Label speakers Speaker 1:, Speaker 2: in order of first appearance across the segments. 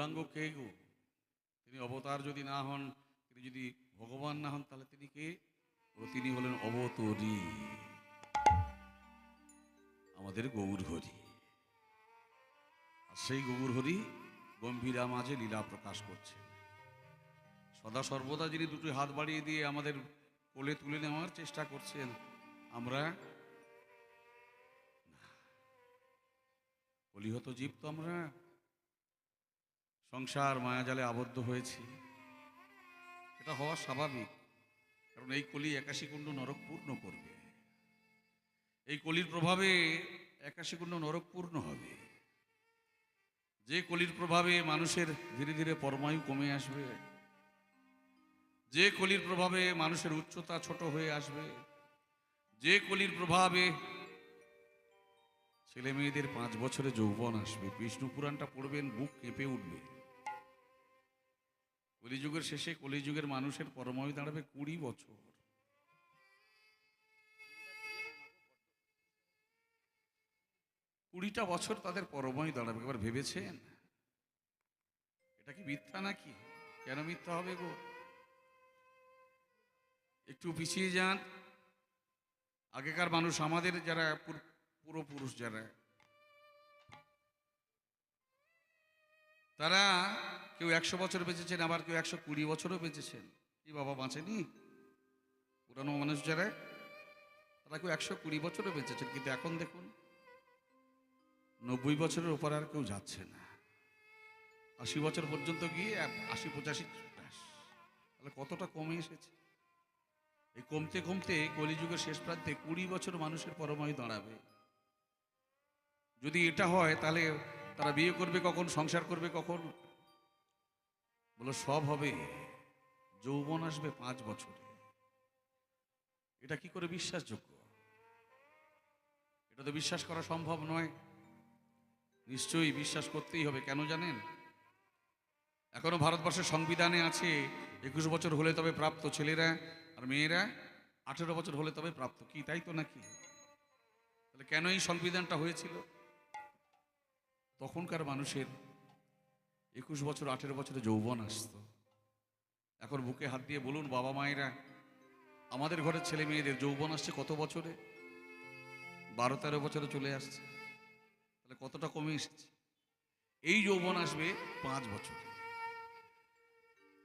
Speaker 1: গৌরাঙ্গ কে গো? তিনি অবতার যদি না হন, তিনি যদি ভগবান না হন, তাহলে তিনি কে? তিনি হলেন অবতরী, আমাদের গৌর হরি। আর সেই গৌর হরি গম্ভীরা মাঝে লীলা প্রকাশ করছে। সদা সর্বদা যিনি দুটি হাত বাড়িয়ে দিয়ে আমাদের কোলে তুলে নেওয়ার চেষ্টা করছেন, আমরা কলিহত জীব তো আমরা সংসার মায়াজালে আবদ্ধ হয়েছি। এটা হওয়া স্বাভাবিক, কারণ এই কলি ৮১ কুণ্ড নরক পূর্ণ করবে। এই কলির প্রভাবে ৮১ কুণ্ড নরক পূর্ণ হবে। যে কলির প্রভাবে মানুষের ধীরে ধীরে পরমায়ু কমে আসবে, যে কলির প্রভাবে মানুষের উচ্চতা ছোট হয়ে আসবে, যে কলির প্রভাবে ছেলে মেয়েদের ৫ বছরে যৌবন আসবে, বিষ্ণু পুরাণটা পড়বেন, বুক কেঁপে উঠবে। কলিযুগের শেষে কলিযুগের মানুষের পরমায়ু দাঁড়াবে ২০ বছর। ২০টা বছর তাদের পরমায়ু দাঁড়াবে। একবার ভেবেছেন এটা কি মিথ্যা নাকি? কেন মিথ্যা হবে গো? একটু পিছিয়ে যান। আগেকার মানুষ, আমাদের যারা পূর্বপুরুষ যারা, তারা কেউ ১০০ বছর বেঁচেছেন, আবার কেউ ১২০ বছরও বেঁচেছেন। কি বাবা বাঁচেনি? পুরানো মানুষ যারা, তারা কেউ ১২০ বছরও বেঁচেছেন। কিন্তু এখন দেখুন ৯০ বছরের ওপর আর কেউ যাচ্ছে না। ৮০ বছর পর্যন্ত গিয়ে ৮০-৮৫। তাহলে কতটা কমে এসেছে। এই কমতে কমতে কলিযুগের শেষ প্রান্তে ২০ বছর মানুষের পরমায়ু দাঁড়াবে। যদি এটা হয়, তাহলে তারা বিয়ে করবে কখন, সংসার করবে কখন? বলো সব হবে, যৌবন আসবে ৫ বছরে। এটা কি করে বিশ্বাসযোগ্য? এটা তো বিশ্বাস করা সম্ভব নয়। নিশ্চয়ই বিশ্বাস করতেই হবে। কেন জানেন? এখনো ভারতবর্ষের সংবিধানে আছে ২১ বছর হলে তবে প্রাপ্ত ছেলেরা, আর মেয়েরা ১৮ বছর হলে তবে প্রাপ্ত। কি তাই তো নাকি? তাহলে কেন এই সংবিধানটা হয়েছিল? তখনকার মানুষের ২১ বছর ১৮ বছরে যৌবন আসত। এখন বুকে হাত দিয়ে বলুন বাবা মায়েরা, আমাদের ঘরের ছেলে মেয়েদের যৌবন আসছে কত বছরে? ১২-১৩ বছরে চলে আসছে। তাহলে কতটা কমে এসেছে। এই যৌবন আসবে ৫ বছরে।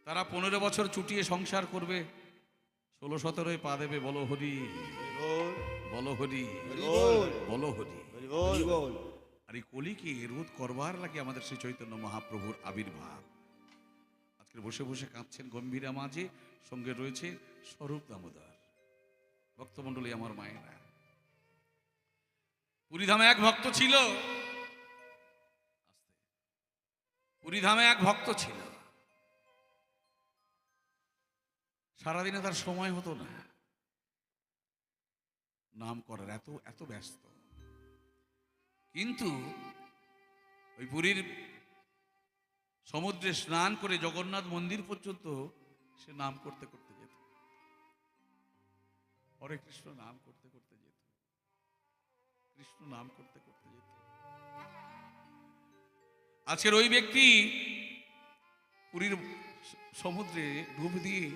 Speaker 1: তারা ১৫ বছর চুটিয়ে সংসার করবে, ১৬-১৭ পা দেবে। বলো হরি, বলো হরি, বলো হরি। আর এই কলিকে রোধ করবার লাগে আমাদের শ্রী চৈতন্য মহাপ্রভুর আবির্ভাব। আজকে বসে বসে কাঁদছেন গম্ভীরা মাঝে, সঙ্গে রয়েছে স্বরূপ দামোদর। ভক্তমণ্ডলী আমার মায়েরা, পুরীধামে এক ভক্ত ছিল। পুরীধামে এক ভক্ত ছিল। সারাদিনে তার সময় হতো না নাম করার, এত এত ব্যস্ত। কিন্তু ওই পুরীর সমুদ্রে স্নান করে জগন্নাথ মন্দির পর্যন্ত সে নাম করতে করতে যেত। হরে কৃষ্ণ নাম করতে করতে যেত, কৃষ্ণ নাম করতে করতে যেত। আজকের ওই ব্যক্তি পুরীর সমুদ্রে ডুব দিয়ে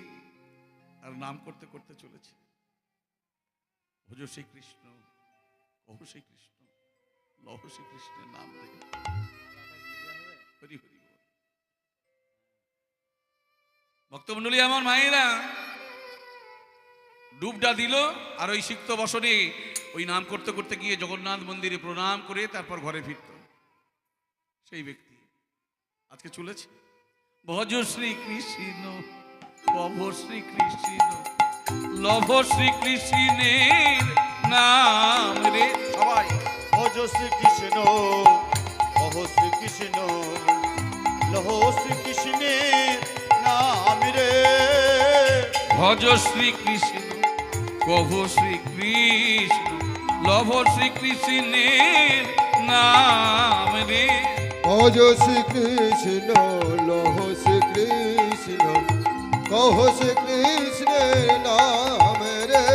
Speaker 1: আর নাম করতে করতে চলেছে। ভজ শ্রীকৃষ্ণ, কহ শ্রীকৃষ্ণ, লহ শ্রীকৃষ্ণের নাম দেবে। হরি হরি বল। ভক্তমণ্ডলী আমার মায়েরা, ডুবটা দিল আর ওই সিক্ত বসনে ওই নাম করতে করতে গিয়ে জগন্নাথ মন্দিরে প্রণাম করে তারপর ঘরে ফিরত। সেই ব্যক্তি আজকে চলেছে। ভজ শ্রীকৃষ্ণ, কহ শ্রীকৃষ্ণ, লভ শ্রীকৃষ্ণের নাম রে। সবাই
Speaker 2: ভজ শ্রীকৃষ্ণ, কহ শ্রীকৃষ্ণ, লহ শ্রীকৃষ্ণের নাম রে।
Speaker 1: ভজ শ্রীকৃষ্ণ, কহ শ্রীকৃষ্ণ, লভ শ্রীকৃষ্ণের নাম রে।
Speaker 3: ভজ শ্রীকৃষ্ণ, লহ শ্রীকৃষ্ণ, কহ শ্রীকৃষ্ণের নাম রে।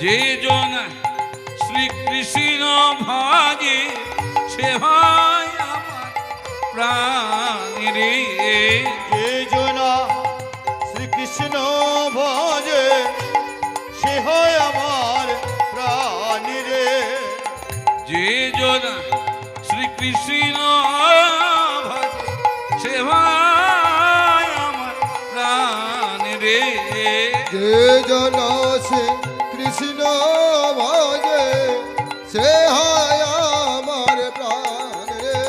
Speaker 1: যে জন শ্রীকৃষ্ণ ভাজে সে হয় আমার প্রাণ রে।
Speaker 2: যে জনা শ্রীকৃষ্ণ ভজে সে হয় আমার প্রাণ রে।
Speaker 1: যে জন শ্রীকৃষ্ণ ভজে সে ভাই আমার প্রাণ রে।
Speaker 3: যে জন সে কৃষ্ণ ভজে সে হয় আমার প্রাণ রে।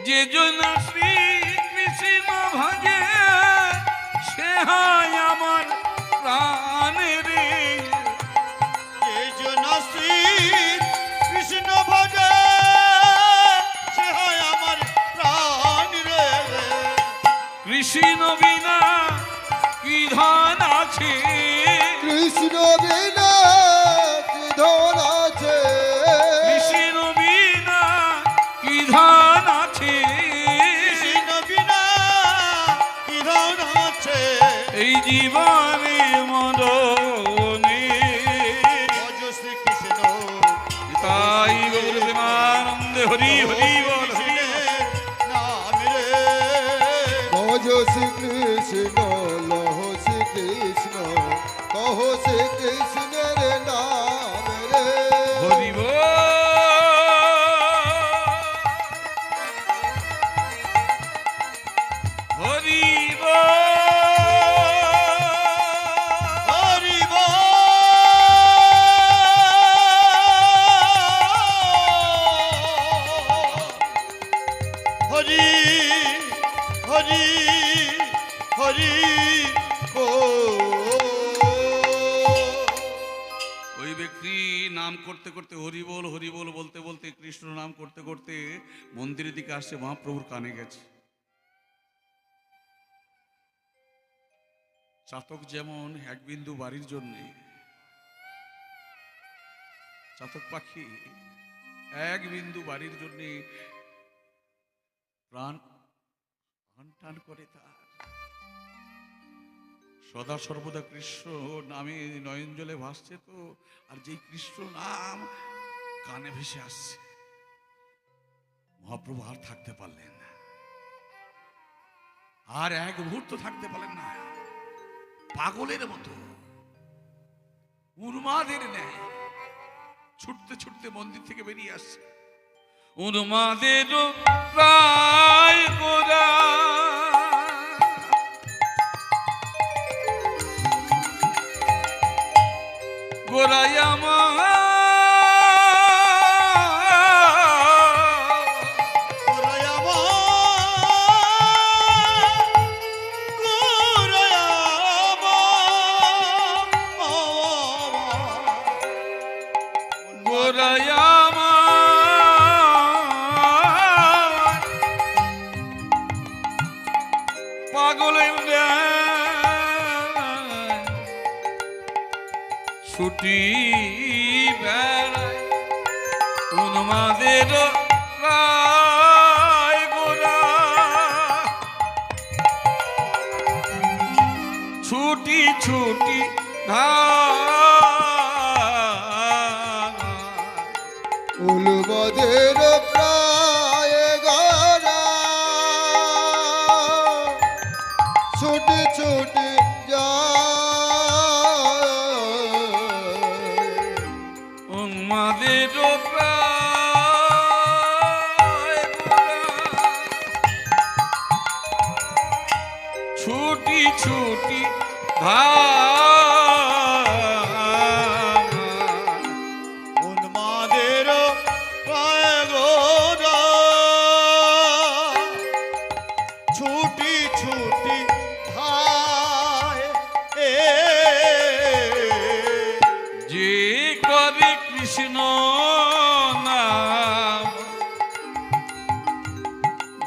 Speaker 1: যে জন শ্রীকৃষ্ণ ভজে সে হয় আমার প্রাণ রে।
Speaker 2: যে জনা শ্রীকৃষ্ণ ভজে সে হয় আমার প্রাণ রে।
Speaker 1: কৃষ্ণ বিনা কি ধন আছে,
Speaker 3: কৃষ্ণ বিনা কি ধন আছে,
Speaker 1: কৃষ্ণ বিনা কি ধন আছে,
Speaker 2: কৃষ্ণ বিনা কি ধন আছে।
Speaker 1: এই জীবনে মরণে।
Speaker 2: ভজ শ্রীকৃষ্ণ
Speaker 1: তাই গৌর প্রেমানন্দে হরি হরি বল হরি বল।
Speaker 2: নাম রে।
Speaker 3: ভজ শ্রীকৃষ্ণ লহ শ্রীকৃষ্ণ কহ শ্রীকৃষ্ণের নাম রে।
Speaker 1: হরি বল। হরি বল।
Speaker 2: হরি বল। হরি হরি হরি বল।
Speaker 1: ওই ব্যক্তি নাম করতে করতে হরি বল বলতে বলতে কৃষ্ণ নাম করতে করতে মন্দিরের দিকে আসছে, মহাপ্রভুর কানে গেছে। চাতক যেমন এক বিন্দু বাড়ির জন্য, চাতক পাখি এক বিন্দু বাড়ির জন্য প্রাণ টান করে, তার সদা সর্বদা কৃষ্ণ নামে নয়ন জলে ভাসছে তো, আর যেই কৃষ্ণ নাম কানে ভেসে আসছে, মহাপ্রভু আর থাকতে পারলেন না, আর এক মুহূর্ত থাকতে পারলেন না। পাগলের মতো উন্মাদের ন্যায় ছুটতে ছুটতে মন্দির থেকে বেরিয়ে আসছে। উন্মাদের প্রায় গোরা গোরাই আমার গোরাই আমার পাগলের ছুটি বেড়ায় উন্মাদের প্রায় গোরা ছুটি ছুটি
Speaker 3: উলবদের প্রায় গানা ছুটি ছুটি যায়।
Speaker 1: উন্মাদের প্রায় গোরা ছুটি ছুটি
Speaker 2: উন্মাদের প্রায় গোরা ছুটি ছুটি ধায়।
Speaker 1: যে করে কৃষ্ণ নাম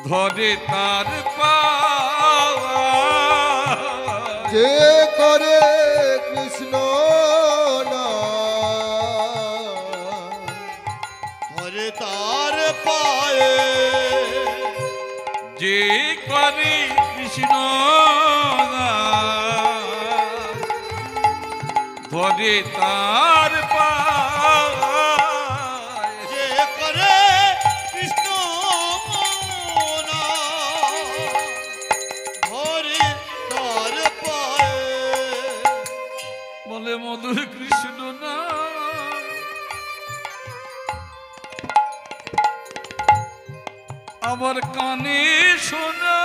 Speaker 1: ধরে তার পাওয়া,
Speaker 3: যে করে কৃষ্ণ নাম
Speaker 2: ধরে তার পায়ে।
Speaker 1: যে করে কৃষ্ণ নাম ধরে তার পায়,
Speaker 2: যে করে কৃষ্ণ
Speaker 1: কৃষ্ণ নাম আমার কানে শোনা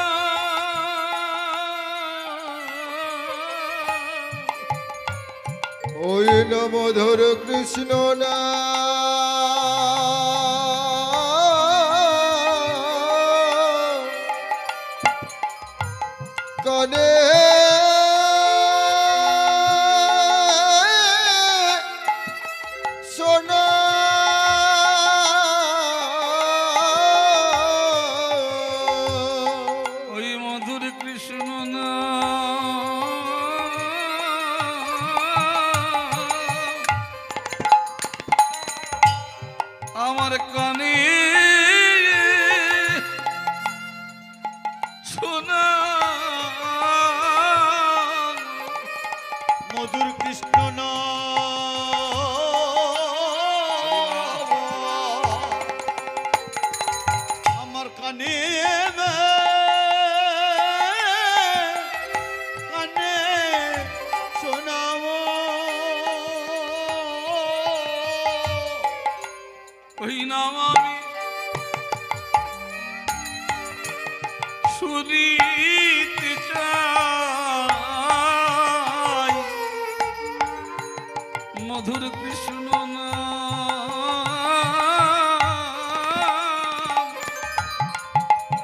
Speaker 3: ওই না মধুর কৃষ্ণ না কানে শোনা
Speaker 1: ওই মধুর কৃষ্ণ নাম আমার কানে শোনা
Speaker 2: মধুর কৃষ্ণ আমার কানে কানে শোনাবো
Speaker 1: ওই নাম আমি শুনিতে চাই মধুর কৃষ্ণ নাম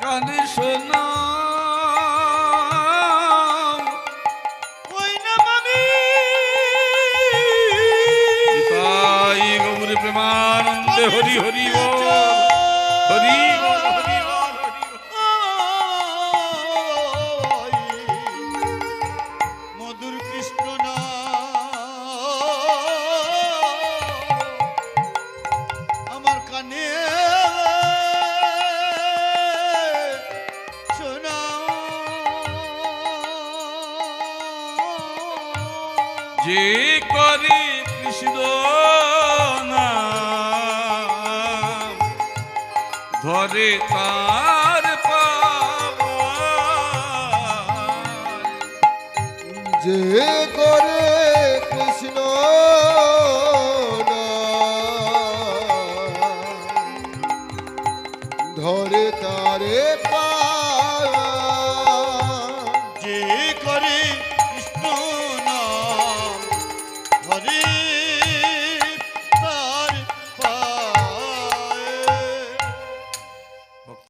Speaker 1: কানে শোনা
Speaker 2: ওই নাম আমি
Speaker 1: তাই গৌরী প্রেমানন্দে হরি হরি বল হরি বল হরি বল হরি বল।
Speaker 2: মধুর কৃষ্ণ আমার কানে শোনাও
Speaker 1: যে করে কৃষ্ণ নাম ধরে তার পাওয়া
Speaker 3: যে